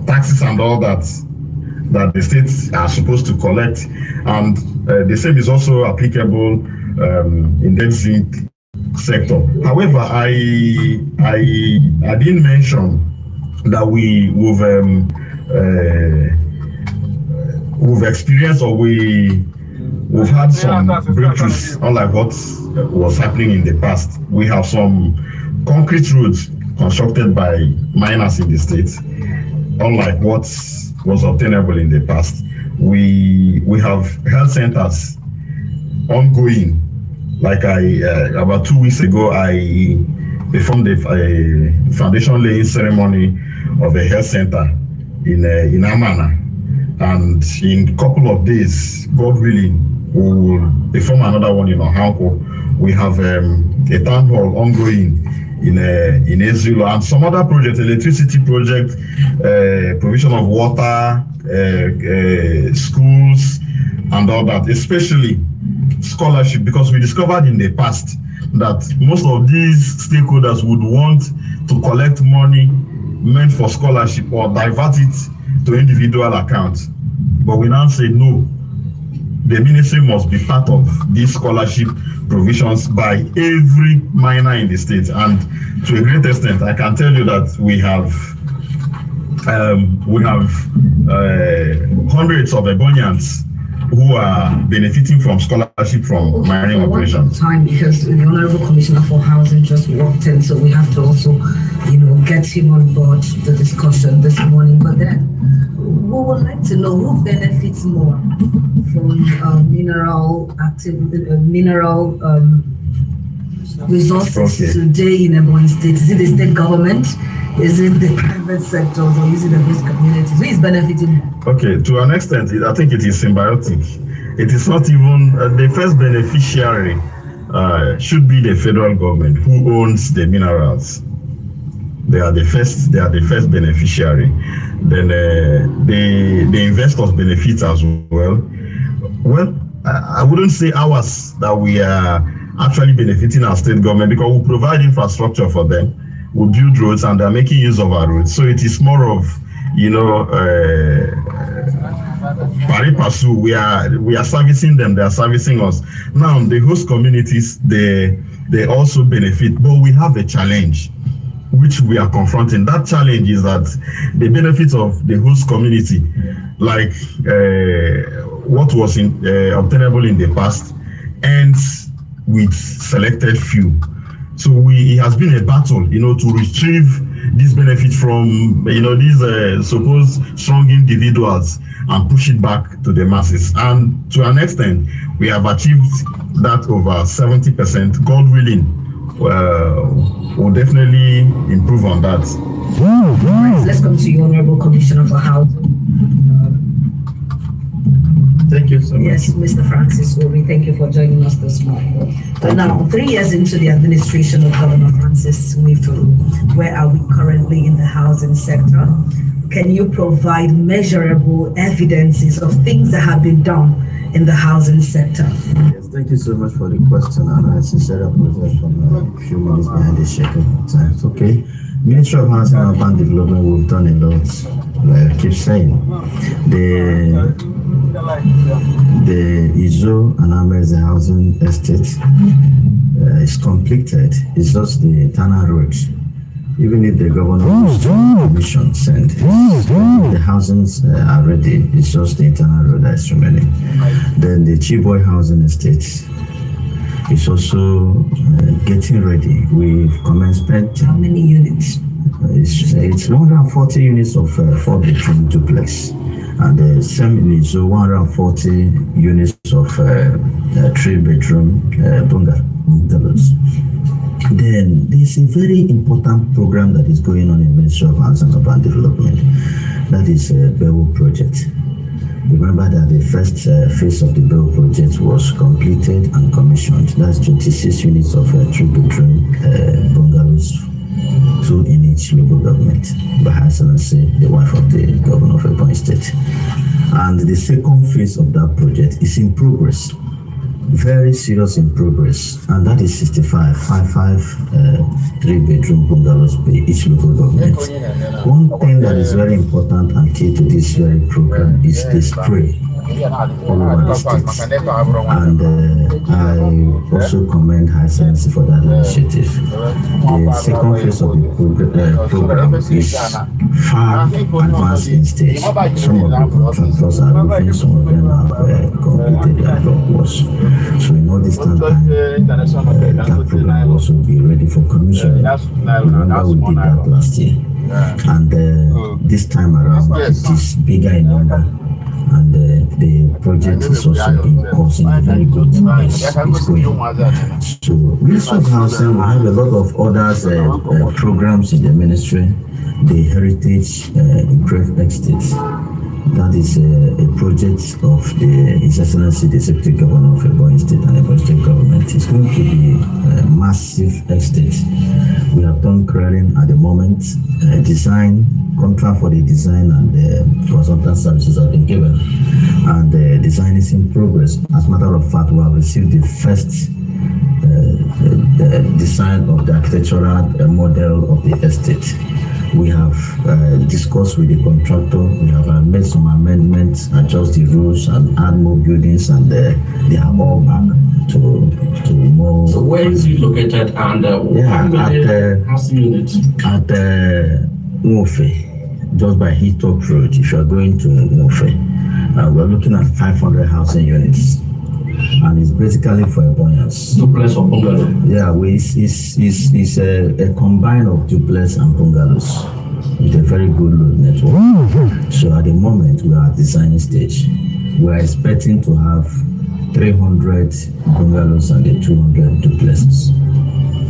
taxes and all that the states are supposed to collect. And the same is also applicable in the zinc sector. However, I didn't mention that we've experienced, or we've had some breakthroughs, unlike what was happening in the past. We have some concrete roads constructed by miners in the state, unlike what was obtainable in the past. We have health centers ongoing. Like about 2 weeks ago, I performed a foundation laying ceremony of a health center in Amana, and in a couple of days, God willing, we will perform another one in Ohanko. We have a town hall ongoing in Ezilo, and some other projects, electricity project, provision of water, schools, and all that, especially scholarship, because we discovered in the past that most of these stakeholders would want to collect money meant for scholarship or divert it to individual accounts. But we now say no, the ministry must be part of these scholarship provisions by every miner in the state. And to a great extent, I can tell you that we have hundreds of Ebonians who are benefiting from scholarship from mining operations. Time, because the Honorable Commissioner for Housing just walked in, so we have to also, get him on board the discussion this morning. But then we would like to know who benefits more from mineral resources today in Ebonyi State. Is it the state government? Is it the private sector, or is it the host communities? Who is benefiting? Okay, to an extent, I think it is symbiotic. It is not even the first beneficiary should be the federal government, who owns the minerals. They are the first beneficiary. Then the investors benefit as well. Well, I wouldn't say ours that we are actually benefiting our state government, because we provide infrastructure for them. We build roads and they're making use of our roads. So it is more of, pari passu. We are servicing them, they are servicing us. Now the host communities, they also benefit, but we have a challenge which we are confronting. That challenge is that the benefits of the host community, like what was obtainable in the past, ends with selected few. So it has been a battle, to retrieve this benefit from, these supposed strong individuals and push it back to the masses. And to an extent, we have achieved that over 70%. God willing, we'll definitely improve on that. Let's come to you, Honorable Commissioner for Housing. Thank you so much. Yes, Mr. Francis Ori, thank you for joining us this morning. Now, 3 years into the administration of Governor Francis Nwifuru, where are we currently in the housing sector? Can you provide measurable evidences of things that have been done in the housing sector? Yes, thank you so much for the question, and I sincerely apologize for a few minutes behind the shaking times. Okay. Ministry of Housing and Urban Development, we've done a lot. Like I keep saying, the Izo and Ameze housing estate is completed. It's just the internal road. Even if the governor commission sent, the housings are ready. It's just the internal road that is remaining. Then the Chiboy housing estate is also getting ready. We've commenced painting. How many units? It's 140 units of 4-bedroom duplex, and the same in so 140 units of 3-bedroom bungalows. Then there's a very important program that is going on in Ministry of Housing and Urban Development. That is a BEWO project. Remember that the first phase of the BEWO project was completed and commissioned. That's 26 units of 3-bedroom bungalows, 2 in each local government, by Her Excellency, the wife of the governor of Ebonyi State. And the second phase of that project is in progress, very serious in progress, and that is 65 3-bedroom bungalows by each local government. One thing that is very important and key to this very program is the spray all over the states. And I also commend High Excellency for that initiative. The second phase of the program is far advanced in stage. Some of the contractors are roofing, some of them have completed their block works. So in all this time, that program will also be ready for commissioning. Remember we did that last year. And this time around, it is bigger in number. And the project is also in causing a very good pace. It's going. So, Ministry of Housing, we have a lot of other programs in the ministry. The Heritage Engraved Estates. That is a project of His Excellency the Deputy Governor of Ebonyi State and Ebonyi State Government. It's going to be a massive estate. We have done clearing at the moment, design, contract for the design and consultant services have been given. And the design is in progress. As a matter of fact, we have received the first design of the architectural model of the estate. We have discussed with the contractor. We have made some amendments, adjust the rules, and add more buildings, and they are all back to more. So where is it located, and how many housing units? At Mofe, just by Hilltop Road. If you are going to Mofe, we're looking at 500 housing units. And it's basically for Ebonians. Duplex or bungalow? Yeah, it's a combine of duplex and bungalows with a very good load network. So at the moment, we are at designing stage. We are expecting to have 300 bungalows and 200 duplexes.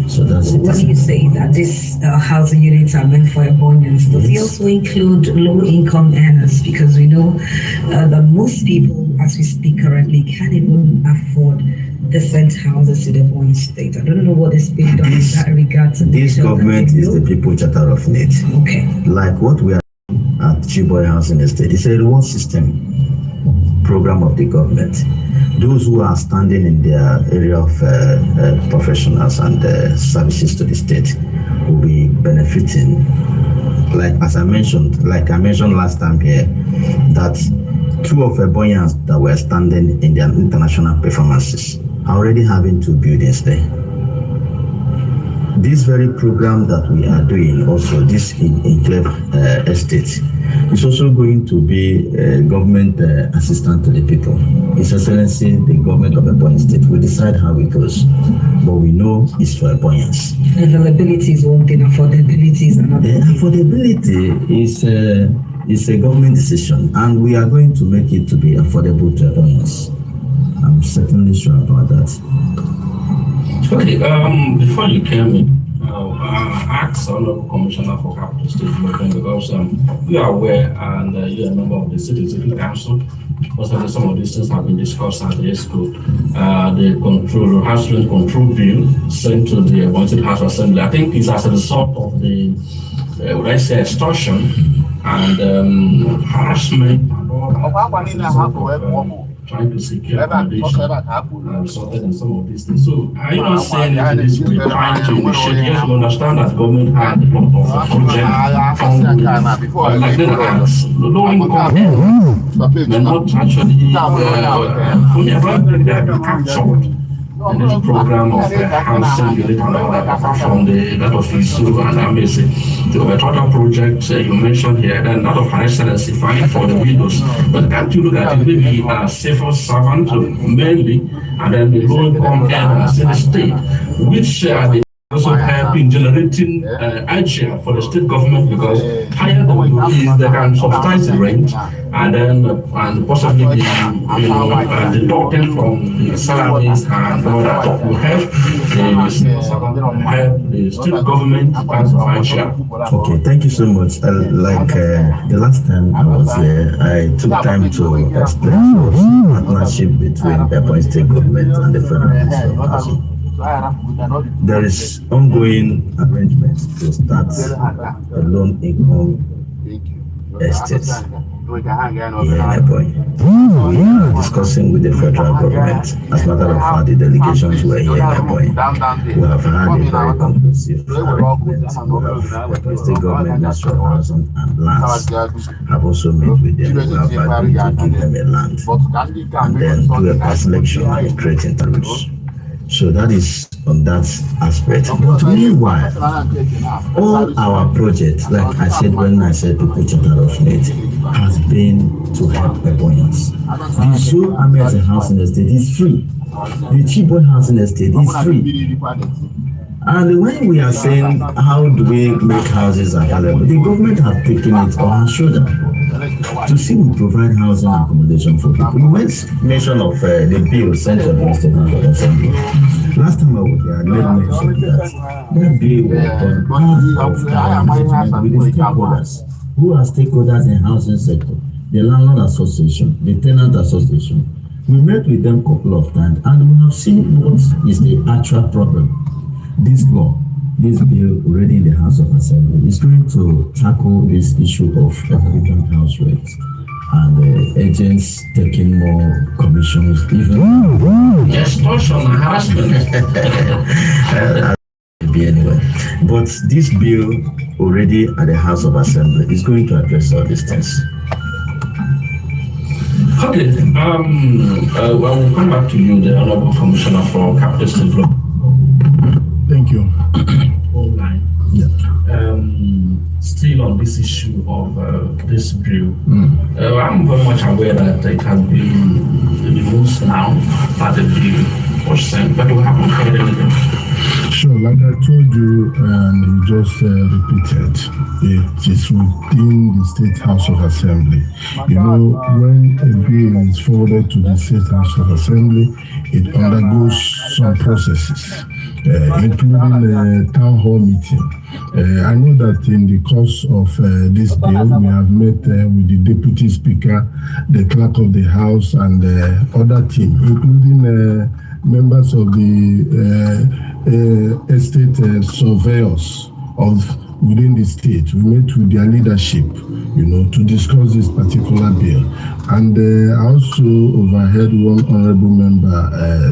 So that's it. When you say that these housing units are meant for Ebonians, does it also include low-income earners? Because we know that most people, as we speak currently, can't even afford decent houses in Ebonyi State. I don't know what is being done in that regard. This government is the people charter of need. Okay. Like what we are at Chiboy Housing Estate, it's a reward system program of the government. Those who are standing in their area of professionals and services to the state will be benefiting. Like I mentioned last time here, that two of Ebonians that were standing in their international performances are already having 2 buildings there. This very program that we are doing, also this enclave estate, is also going to be a government assistant to the people. His Excellency, the government of Ebonyi State will decide how it goes, but we know it's for Ebonians. Availability is one thing, affordability is another. The affordability is a government decision, and we are going to make it to be affordable to Ebonians. I'm certainly sure about that. Okay, before you came in, I asked Honorable Commissioner for Capital State Development because you are aware and you are a member of the City Council. Possibly some of these things have been discussed at the ESCO. The House Rent Control Bill sent to the Ebonyi House Assembly. I think it's as a result of the, would I say, extortion and harassment and all that. Trying to secure accommodation resulted in some of these things. So are you not saying that this is trying to initiate? Yes, we understand that government had a lot of projects from like the low income may not actually captured in this program of housing unit and all that, apart from the that of Isu and Amese. The total project you mentioned here, and that of High Excellency fighting for the widows. But can't you look at it maybe a civil servant mainly, and then the low income earners in the state, which are also helping generating idea for the state government, because higher the employees they can subsidize the rent and then and possibly deducted from the salaries and all that will help the state government as idea. Okay, thank you so much. The last time I was here, I took time to explain the partnership between the Ebonyi State government and the Federal Ministry of Housing. There is ongoing arrangements to start a low income estate. Ebonyi. We are discussing with the federal government. As a matter of fact, the delegations were here in Ebonyi. We have had a very conclusive arrangement. We have the state government, Ministry of Housing and Lands have also met with them. We have agreed to give them a land and then do a past selection and create interroots. So that is on that aspect. But meanwhile, all our projects, like I said when I said to put chapter of it, has been to help Ebonyans. The Zoo Ahmed housing estate is free. The Chibon housing estate is free. And when we are saying how do we make houses available, the government has taken it on our shoulder to see we provide housing and accommodation for people. You made mention of the bill sent to the State House of Assembly. Last time I was here, I made mention that bill was part of our engagement with the stakeholders. Who are stakeholders in housing sector? The landlord association, the tenant association. We met with them a couple of times and we have seen what is the actual problem. This law, this bill already in the House of Assembly is going to tackle this issue of exorbitant house rates and agents taking more commissions, even extortion and harassment. Anyway, but this bill already at the House of Assembly is going to address all these things. Okay, I will come back to you, the Honorable Commissioner for Capitalist Development. Thank you. Online. Yeah. Still on this issue of this bill, I'm very much aware that it has been removed now that the bill was sent, but we haven't heard anything. Sure, like I told you, and you just repeated, it is within the State House of Assembly. You know, when a bill is forwarded to the State House of Assembly, it undergoes some processes, including a town hall meeting. I know that in the course of this bill, we have met with the Deputy Speaker, the Clerk of the House, and other team, including members of the estate surveyors within the state. We met with their leadership, you know, to discuss this particular bill. And I also overheard one honorable member,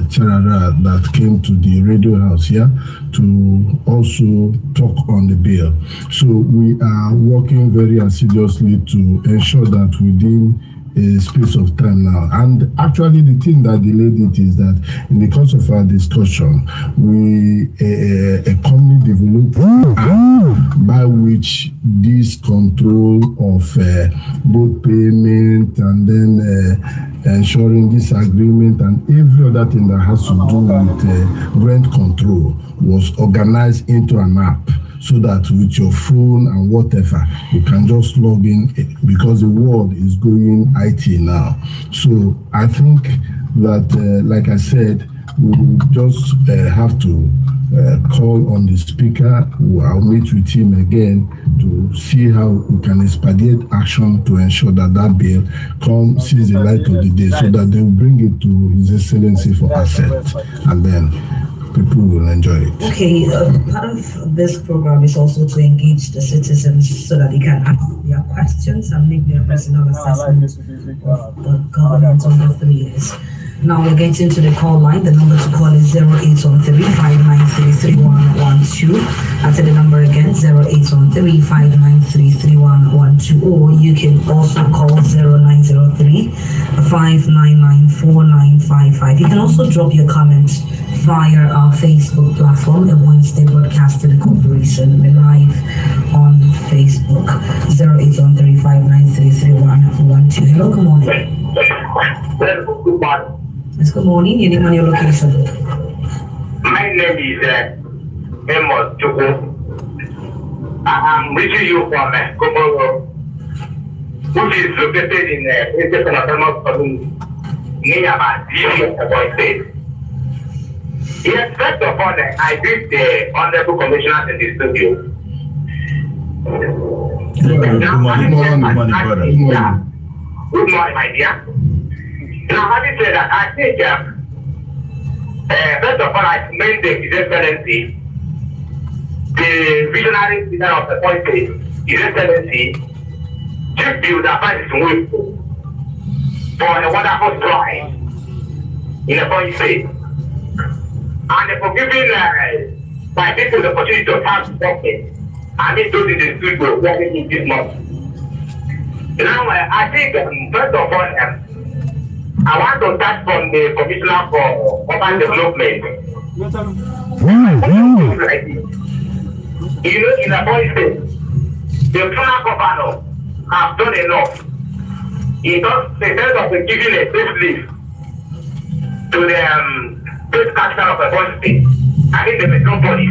Charara, that came to the radio house here to also talk on the bill. So we are working very assiduously to ensure that within a space of time now. And actually the thing that delayed it is that in the course of our discussion, we a company developed by which this control of both payment and then ensuring this agreement and every other thing that has to do with rent control was organized into an app, so that with your phone and whatever, you can just log in, because the world is going IT now. So I think that, like I said, we just have to call on the speaker. I'll meet with him again to see how we can expedite action to ensure that that bill sees the light of the day, so that they will bring it to His Excellency for assent, and then people will enjoy it. Okay, part of this program is also to engage the citizens so that they can ask their questions and make their personal assessment of the government over 3 years. Now we're getting to the call line. The number to call is 0813-593-3112. After the number again, 0813-593-3112. Or you can also call 0903-599-4955. You can also drop your comments via our Facebook platform, the Wednesday Broadcasting Corporation. We're live on Facebook. 0813-593-3112. Hello, good morning. Good morning. Yes, good morning. Your name and your location. My name is Amos Chuku. I'm reaching you from Komoro, which is located in the autonomous province near Ebonyi State. Yes, first of all, I greet the honorable commissioners in the studio. Good morning, brother. Good morning, my dear. Now, having said that, I think, first of all, I commend His Excellency, the visionary leader of the country, His Excellency, chief builder finds his way for a wonderful drawing in a point state. And for giving my people the opportunity to have something. I mean, those in the studio working this month. Now, I think, first of all, I want to start from the Commissioner for Urban Development. You know, in a point state, the former governor have done enough. He does, instead of giving a facelift to the state capital of a point state, I think the metropolis,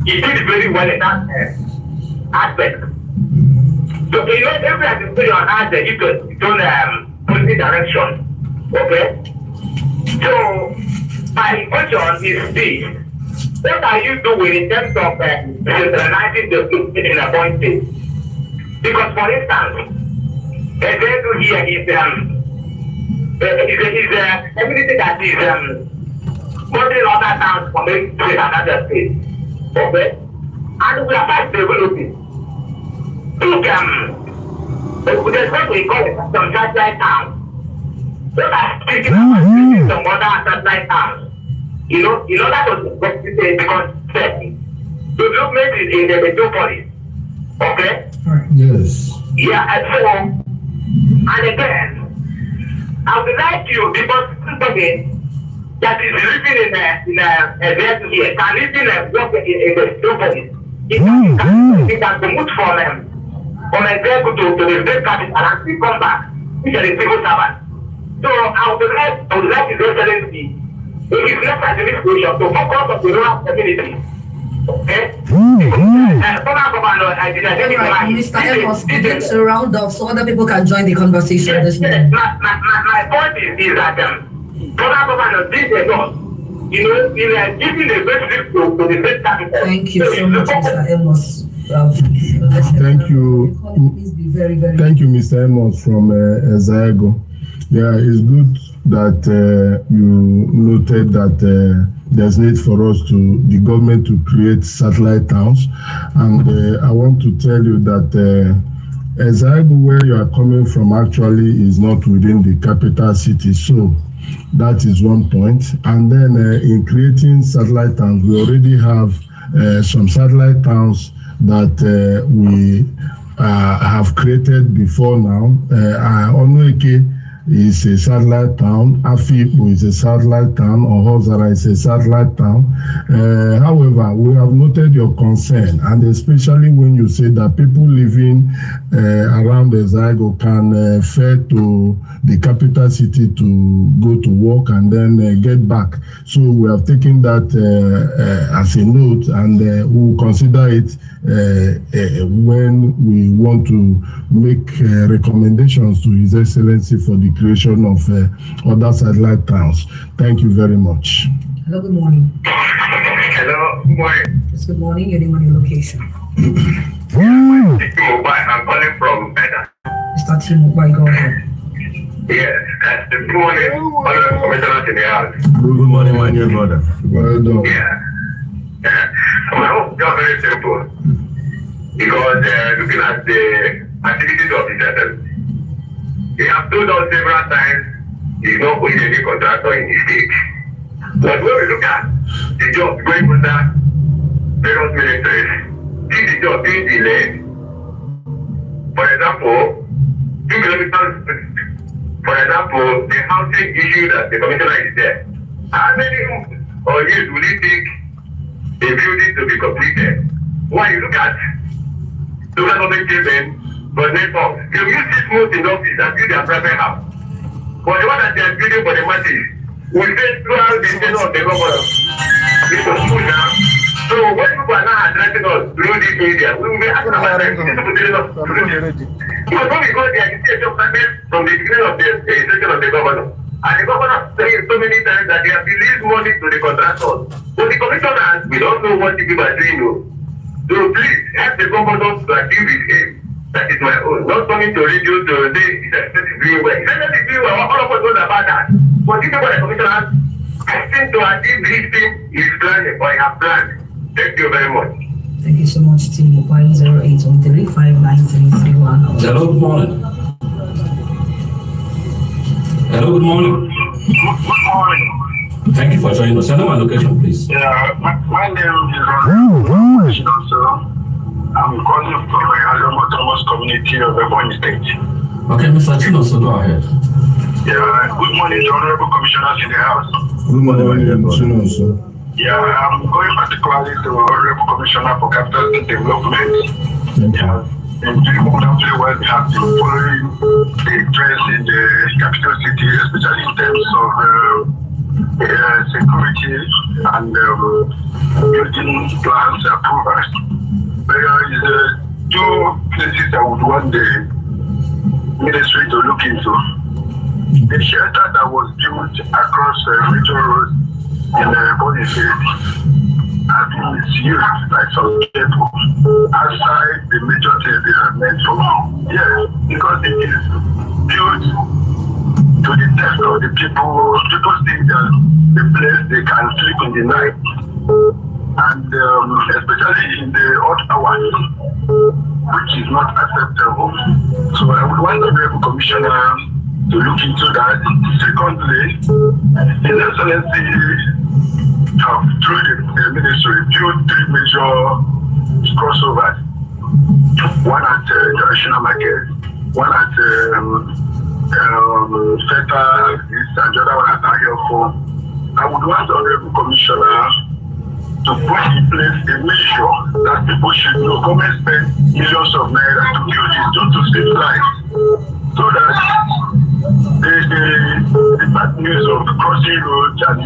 he did very well in that aspect. So, you know, every administration has its own policy direction. Okay? So, my question is this. What are you doing in terms of centralizing the food in a point state? Because, for instance, a vehicle here is a community that is modern other towns from another state. Okay? And we are fast developing. There's what we call it some satellite towns. So that speaking about some other satellite towns. You know, in order to because development is in the metropolis. Okay? Yes. Yeah, and so, and again, I would like you, because somebody that is living in a vehicle here, can live in a work in the metropolis. It can commute from a vehicle to the state capital and still come back, which is a civil servant. So I would like His Excellency, in his next administration, to focus on the rural community. Okay? Mr. Amos, begin to round off so other people can join the conversation this morning. My point is that governor did a lot. You know, in giving the best to the state capital. Thank you so much, Mr. Amos. Thank you. Please be very, very. Thank you, Mr. Amos from Ezago. Yeah, it's good that you noted that there's need for the government to create satellite towns. And I want to tell you that Ezago, where you are coming from, actually is not within the capital city. So that is one point. And then in creating satellite towns, we already have some satellite towns that we have created before now. Onueke is a satellite town. Afipo is a satellite town. Ohozara is a satellite town. However, we have noted your concern, and especially when you say that people living around Ezago can fare to the capital city to go to work and then get back. So we have taken that as a note, and we will consider it when we want to make recommendations to His Excellency for the creation of other satellite towns. Thank you very much. Hello, good morning. Hello, good morning. Yes, good morning. Your name and your location. I'm calling from Beda. Mr. Timo, go ahead. Yes, good morning. Commissioner in the house. Good morning, my dear brother. Well done. Yeah. My hope is just very simple. Because looking at the activities of the SSC, he has told us several times he's not putting any contractor in his state. But when we look at the job going under various ministries, see the job being delayed. For example, 2 kilometers. For example, the housing issue that the commissioner is there. How many years will it take a building to be completed? When you look at local government children, but network, they use this most in office and build their private house. But the one that they are building for the masses will face throughout the tenure of the government. It's a school now. So when people are now addressing us through this media, we will be asking about them. This is telling us to do this. Because when we go there, the situation started from the beginning of the administration of the governor. And the governor saying so many times that they have released money to the contractors. But the commissioners, we don't know what the people are doing. So please help the governor to deal with him. That is my own. Not coming to radio to say that is doing well. That is doing well. All of us know about that. But this is what the commissioners, I think to achieve this thing is planning or have planned. Thank you very much. Thank you so much, Team Mobile 0813 593 1 hour. Hello, good morning. Hello, good morning. Good morning. Thank you for joining us. Your name and location, please. Yeah, my name is Ron. I'm calling from the Alomo Thomas community of Ebonyi State. Okay, Mr. Chinoso, go ahead. Yeah, good morning to honorable commissioners in the house. Good morning, my dear brother. Yeah, I'm going particularly to honorable commissioner for capital development. Yeah, and doing wonderfully well. We have been following the trends in the capital city, especially in terms of security and building plans approvals. There is two places I would want the ministry to look into. The shelter that was built across Rapido Road in Ebonyi State has been misused by some people outside the major things they are meant for. Yes, because it is built to the depth of the people. People think that the place they can sleep in the night. And especially in the hot hours, which is not acceptable. So I would want the Honorable Commissioner to look into that. Secondly, His Excellency have, through the ministry, built 3 major crossovers. One at International Market, one at Feta, and the other one at Ahiofo. I would want the Honorable Commissioner to put in place a measure that people should know. Government spend millions of naira to build this just to save lives, so that the bad news of crossing roads and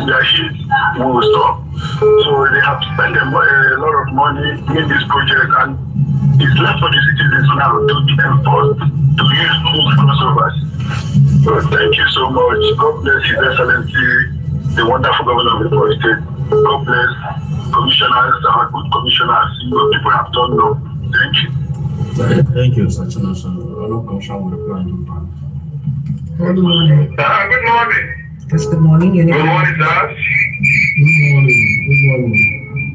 their heat will stop. So they have spent a lot of money in this project, and it's left for the citizens now to enforce to use these crossovers. So thank you so much. God bless His Excellency, the wonderful governor of the Ebonyi State. God bless commissioners, our good commissioners. People have done well. Thank you. Thank you, Mr. Chinoso. Honorable Commissioner will reply in due time. Good morning. Good morning. Yes, good morning. Good morning, sir. Good morning.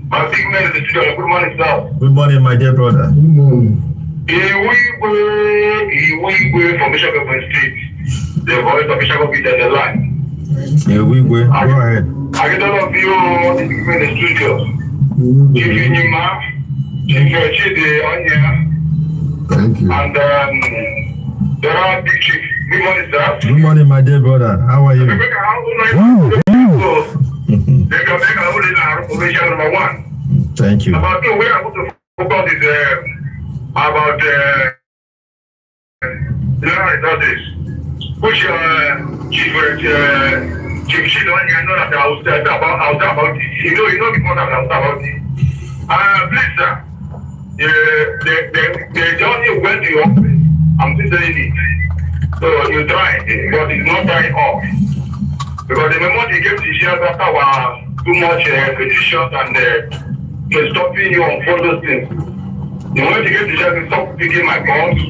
My big man in the studio. Good morning, sir. Good morning, my dear brother. Good morning. Iwigwe from Bishop of State. The voice of Bishop of the line. Yeah, go ahead. I get all of you in the studio. Chief Inima, Chief Chidi Thank you. and there are big chief. Good morning, sir. Good morning, my dear brother. How are you? Number 1. Thank you. About 2, where I want to focus is about this, which Chief Shidoni, I know that I was about it. You know before that I was about it. Please, sir, the journey went to your office. I'm still saying it. So you tried, but it's not drying off. Because the moment you gave the shares after our too much petitions and stopping you on those things. The moment you gave the shares, you stop picking my calls.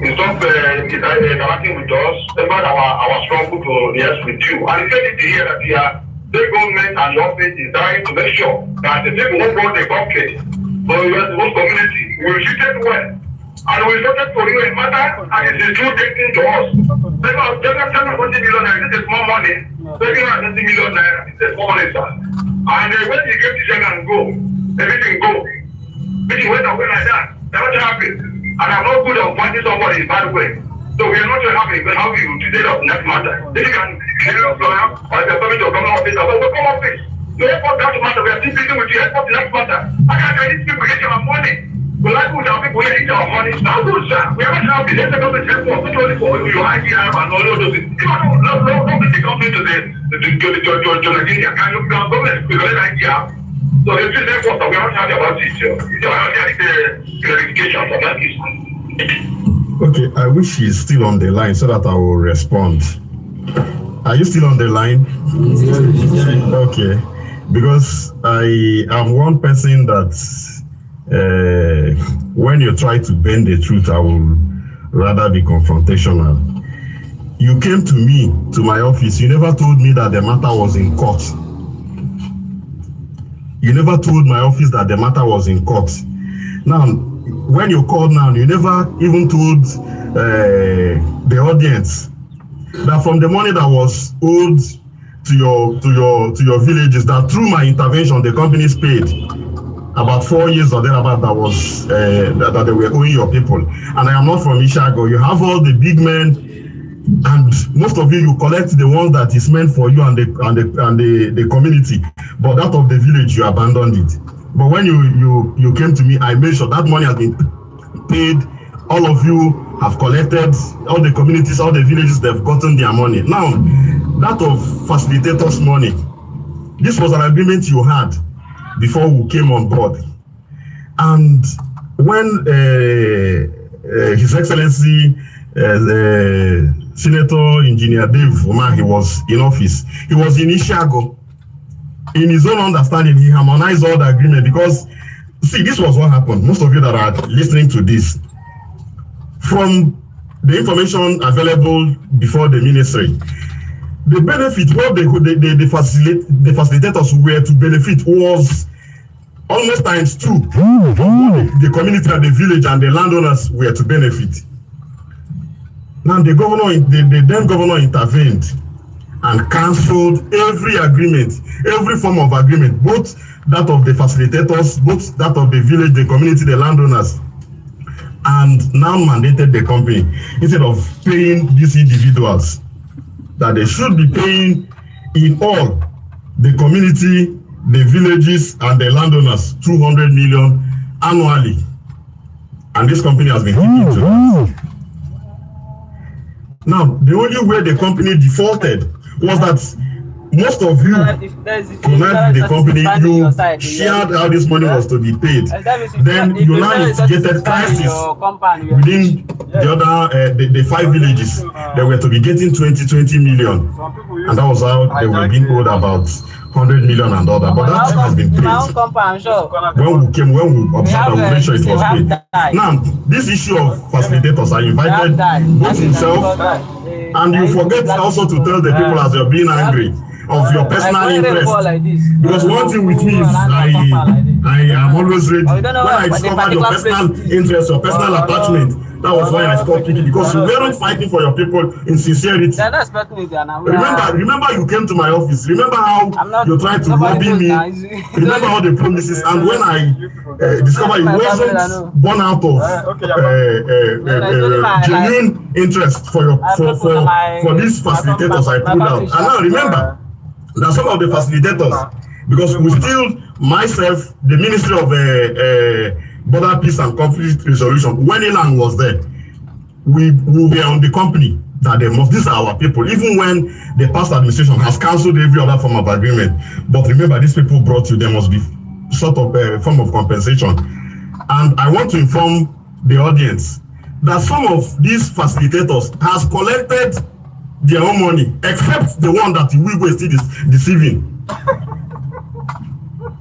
You stop interacting with us about our struggle to yes with you. And it's said to hear that the government and your office is trying to make sure that the people who brought the conflict, but we are the whole community, we will treat it well. And we voted for you a matter, and it is true taking to us. Because 720 million naira, this is small money. 720 million naira, this is small money, sir. And when you get the check and go, everything go. Meeting went away like that. That's what happened. And I'm not good at pointing somebody in a bad way. So we are not very happy with how we will today of next matter. If you can help us, or if you're coming to a common office, or we'll come office. You help us that matter, we are still dealing with you, help us the next matter. I can't get these people get your money. We like with our people here eat our money. Now good, sir. We are not happy. Let the government help us. Not only for your IGR and all those things. You don't bring the company to Nigeria. Can you government to the IGR? So they still help us, we are not happy about it. So I don't get the clarification from that issue. Okay, I wish he's still on the line so that I will respond. Are you still on the line? Okay, because I am one person that when you try to bend the truth, I will rather be confrontational. You came to me, to my office, you never told me that the matter was in court. You never told my office that the matter was in court. Now, when you called now, you never even told the audience that from the money that was owed to your villages, that through my intervention the companies paid about 4 years or thereabout, that was that they were owing your people. And I am not from Ishago. You have all the big men, and most of you collect the ones that is meant for you and the community, but that of the village you abandoned it. But when you came to me, I made sure that money has been paid. All of you have collected, all the communities, all the villages, they've gotten their money. Now, that of facilitators' money, this was an agreement you had before we came on board. And when His Excellency Senator Engineer Dave Umar, he was in office, he was in Ishago. In his own understanding, he harmonized all the agreement, because, see, this was what happened. Most of you that are listening to this, from the information available before the ministry, the benefit, what the facilitators were to benefit was almost times 2. The community and the village and the landowners were to benefit. Now the then governor intervened and cancelled every agreement, every form of agreement, both that of the facilitators, both that of the village, the community, the landowners, and now mandated the company, instead of paying these individuals, that they should be paying in all the community, the villages, and the landowners 200 million annually. And this company has been keeping to that. Now, the only way the company defaulted was that most of you connect the company, you shared how this money was to be paid. Then you now instigated crisis within the other, the 5 villages. They were to be getting 20 million. And that was how they were being owed about 100 million and all that. But that has been paid. When we observed, we made sure it was paid. Now, this issue of facilitators, I invited both himself, and you forget also to tell the people as you're being angry of your personal interest. Because one thing with me is I am always ready. When I discovered your personal interest, your personal attachment, that was why I stopped picking, because you weren't fighting for your people in sincerity. Remember you came to my office. Remember how you tried to lobby me. Remember all the promises. And when I discovered it wasn't born out of genuine interest for these facilitators, I pulled out. And now remember that some of the facilitators, because we still, myself, the Ministry of Border Peace and Conflict Resolution, when Elan was there, we were on the company that these are our people, even when the past administration has cancelled every other form of agreement. But remember, these people brought you, there must be sort of a form of compensation. And I want to inform the audience that some of these facilitators has collected their own money, except the one that we were still deceiving.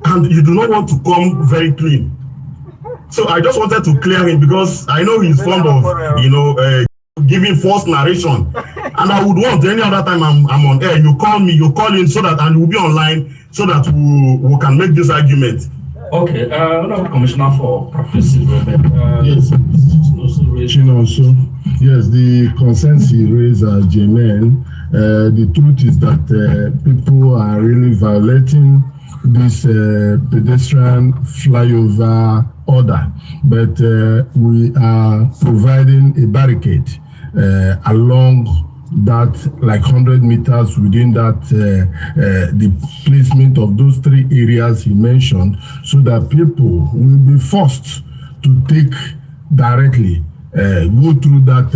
And you do not want to come very clean. So I just wanted to clear him, because I know he's fond of, giving false narration. And I would want any other time I'm on air, you call me, you call in, so that, and we'll be online, so that we can make this argument. Okay, Commissioner for Capital Development. Yes. Also, yes, the concerns he raised are germane. The truth is that people are really violating this pedestrian flyover order, but we are providing a barricade along that, like 100 meters within that, the placement of those 3 areas he mentioned, so that people will be forced to take directly, go through that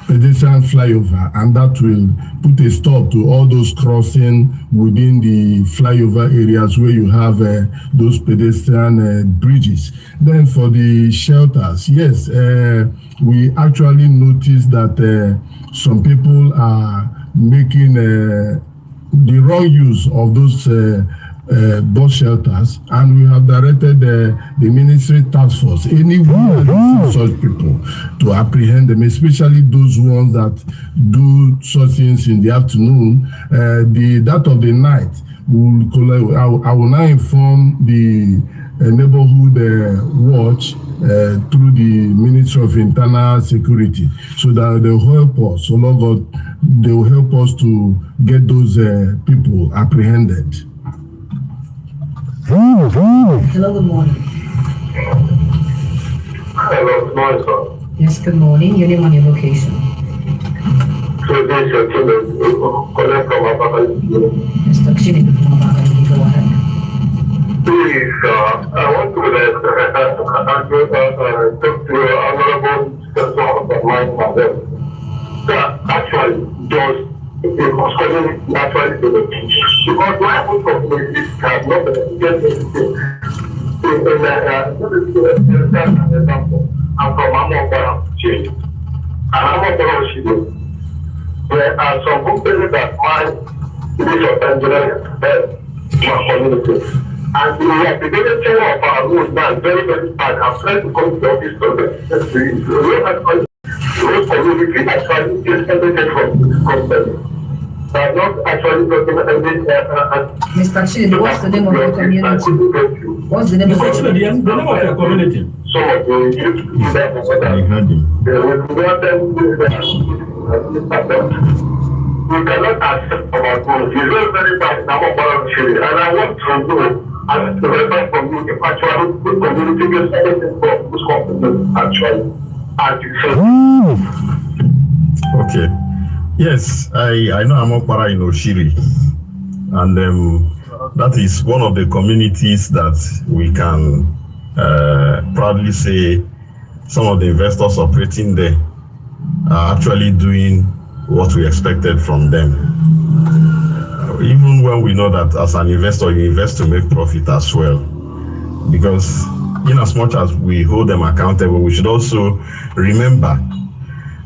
pedestrian flyover, and that will put a stop to all those crossing within the flyover areas where you have those pedestrian bridges. Then for the shelters, yes, we actually noticed that some people are making the wrong use of those bus shelters, and we have directed the ministry task force anywhere such people to apprehend them, especially those ones that do such things in the afternoon. That of the night, I will now inform the neighborhood watch through the Ministry of Internal Security, so that they'll help us. So Lord God, they will help us to get those people apprehended. Hello, good morning. Hello, good morning, sir. Yes, good morning. Your name and your location. So this is your team calling from Abakaliki. Mr. Chini from Abakaliki, go ahead. Please, I want to talk to your honorable person of mine myself. Sir, actually, just because community naturally benefit. Because my own community has not benefited anything. Example, I'm from Amokara Change. And Amokara Shido. There are some companies that mine this of engineering my community. And the activation of our road now is very, very bad. I'm trying to come to the office of the community actually gets everything from this company. They are not actually getting anything. Mr. Chidi, what's the name of your community? What's the name of your community? The name of your community? Some of the youth that we cannot accept our goals. It's very, very bad in our community. And I want to know, and to refer from you, if actually the community gets anything from this company, actually, as you said. Okay. Yes, I know Amokpara in Oshiri, and that is one of the communities that we can proudly say some of the investors operating there are actually doing what we expected from them. Even when we know that as an investor, you invest to make profit as well. Because in as much as we hold them accountable, we should also remember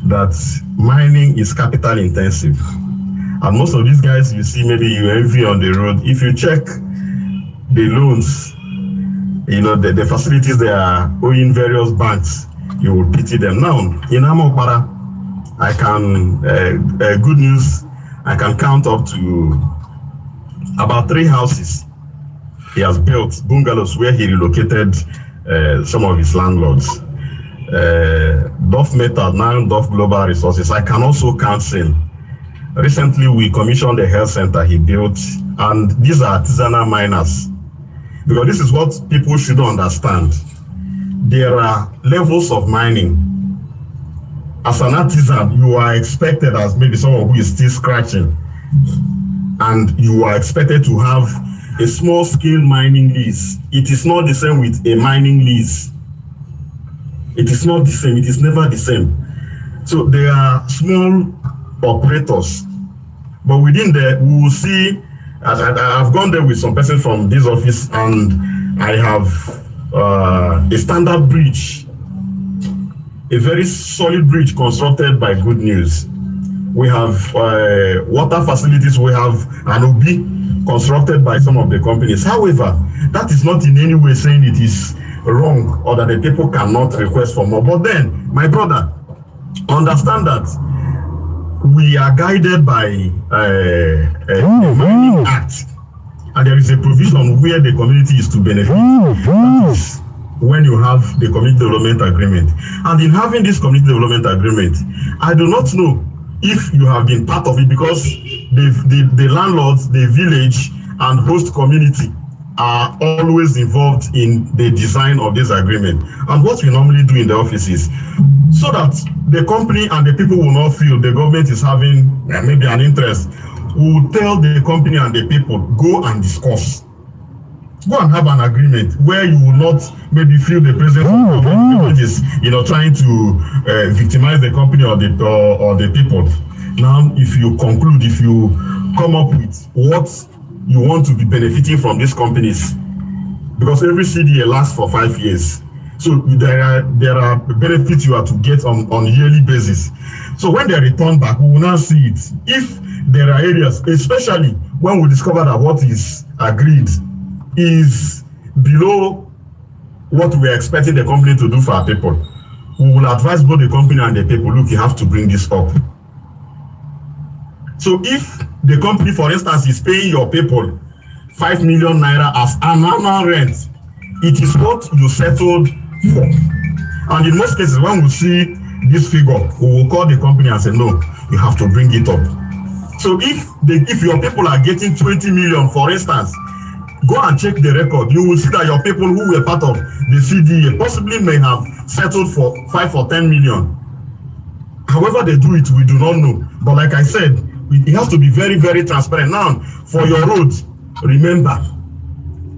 that mining is capital intensive. And most of these guys you see, maybe you envy on the road, if you check the loans, you know, the facilities they are owing various banks, you will pity them. Now, in Amokpara, I can, good news, I can count up to about 3 houses he has built, bungalows where he relocated some of his landlords. Dove Metal, now Dove Global Resources. I can also count in. Recently, we commissioned a health center he built, and these are artisanal miners. Because this is what people should understand. There are levels of mining. As an artisan, you are expected as maybe someone who is still scratching, and you are expected to have a small scale mining lease. It is not the same with a mining lease. It is not the same. It is never the same. So there are small operators, but within there, we will see. I've gone there with some person from this office, and I have a standard bridge, a very solid bridge constructed by Good News. We have water facilities. We have an OB constructed by some of the companies. However, that is not in any way saying it is wrong or that the people cannot request for more. But then, my brother, understand that we are guided by a mining act, and there is a provision where the community is to benefit. That is when you have the community development agreement. And in having this community development agreement, I do not know if you have been part of it, because the landlords, the village and host community are always involved in the design of this agreement. And what we normally do in the office is, so that the company and the people will not feel the government is having maybe an interest, we will tell the company and the people, go and discuss. Go and have an agreement where you will not maybe feel the presence of government, which is, you know, trying to victimize the company or the people. Now, if you conclude, if you come up with what you want to be benefiting from these companies, because every CDA lasts for 5 years. So there are benefits you are to get on yearly basis. So when they return back, we will now see it. If there are areas, especially when we discover that what is agreed is below what we are expecting the company to do for our people, we will advise both the company and the people, look, you have to bring this up. So if the company, for instance, is paying your people 5 million naira as an annual rent, it is what you settled for. And in most cases, when we see this figure, we will call the company and say, no, you have to bring it up. So if your people are getting 20 million, for instance, go and check the record. You will see that your people who were part of the CDA possibly may have settled for 5 or 10 million. However they do it, we do not know. But like I said, it has to be very, very transparent. Now, for your roads, remember,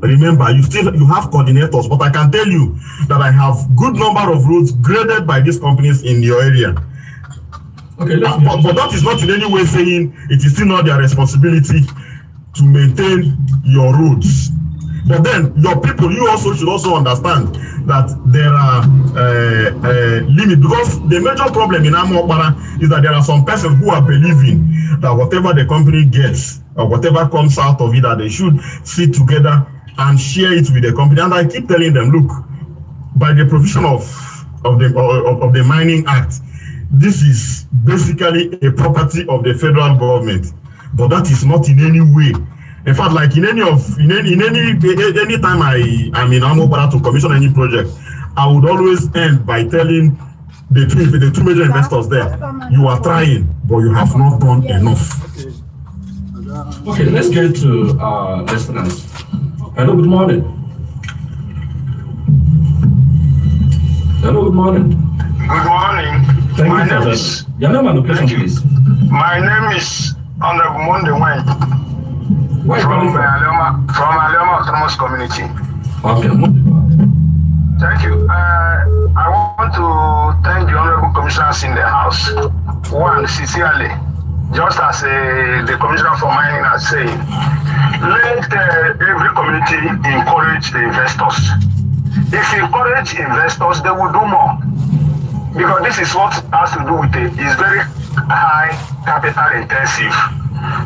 you have coordinators, but I can tell you that I have good number of roads graded by these companies in your area. Okay, but that is not in any way saying it is still not their responsibility to maintain your roads. But then your people, you also should also understand that there are limits, because the major problem in Amokbara is that there are some persons who are believing that whatever the company gets or whatever comes out of it, that they should sit together and share it with the company. And I keep telling them, look, by the provision of the Mining Act, this is basically a property of the federal government, but that is not in any way. In fact, like any time I'm in Amokbara to commission any project, I would always end by telling the two major investors there, you are trying, but you have not done enough. Okay, let's get to listeners. Hello, good morning. Hello, good morning. Good morning. Thank My you for name that. is Your name and location, Thank you. please. My name is Honorable Monde Wayne Where are you calling from from? Alioma Autonomous Community. Okay, Thank you. I want to thank the Honorable Commissioners in the House. One, sincerely, just as the Commissioner for Mining has said, let every community encourage the investors. If you encourage investors, they will do more. Because this is what has to do with it. It's very high capital intensive.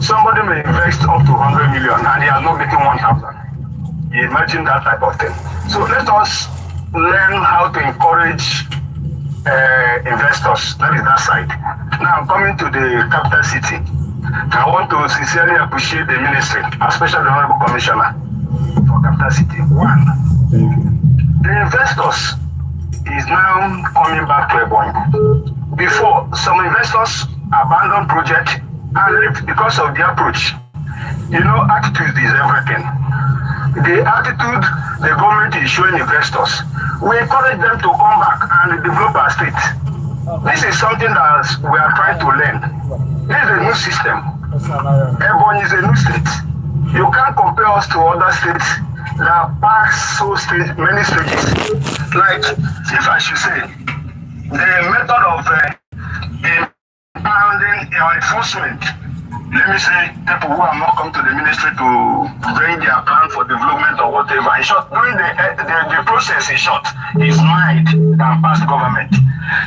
Somebody may invest up to 100 million and he has not making 1,000. You imagine that type of thing. So let us learn how to encourage investors. That is that side. Now coming to the capital city, I want to sincerely appreciate the ministry, especially the Honorable Commissioner for capital city. One, the investors is now coming back to Ebonyi. Before, some investors abandoned project and left because of the approach. You know, attitude is everything. The attitude the government is showing investors, we encourage them to come back and develop our state. This is something that we are trying to learn. This is a new system. Ebonyi is a new state. You can't compare us to other states that pass many stages. Like, if I should say, the method of impounding or enforcement, let me say, people who have not come to the ministry to bring their plan for development or whatever. In short, during the process, in short, is mild than past government.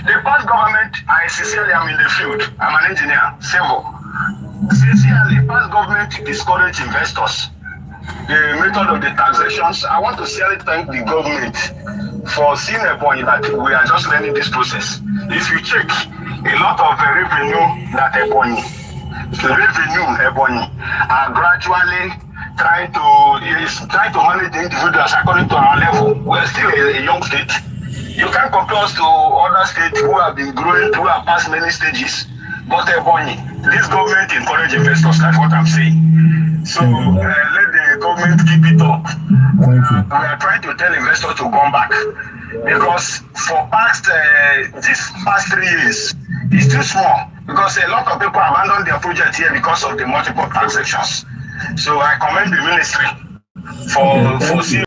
The past government, I sincerely am in the field. I'm an engineer, civil. Sincerely, past government discourage investors. The method of the taxations, I want to sincerely thank the government for seeing a point that we are just learning this process. If you check, a lot of the revenue that Ebonyi are gradually trying to manage the individuals according to our level. We're still a young state. You can't compare us to other states who have been growing, who have passed many stages. But Ebonyi, this government encourage investors, that's what I'm saying. So let the government keep it up. We are trying to tell investors to come back. Because for this past 3 years, it's too small. Because a lot of people abandoned their project here because of the multiple taxations. So I commend the ministry for seeing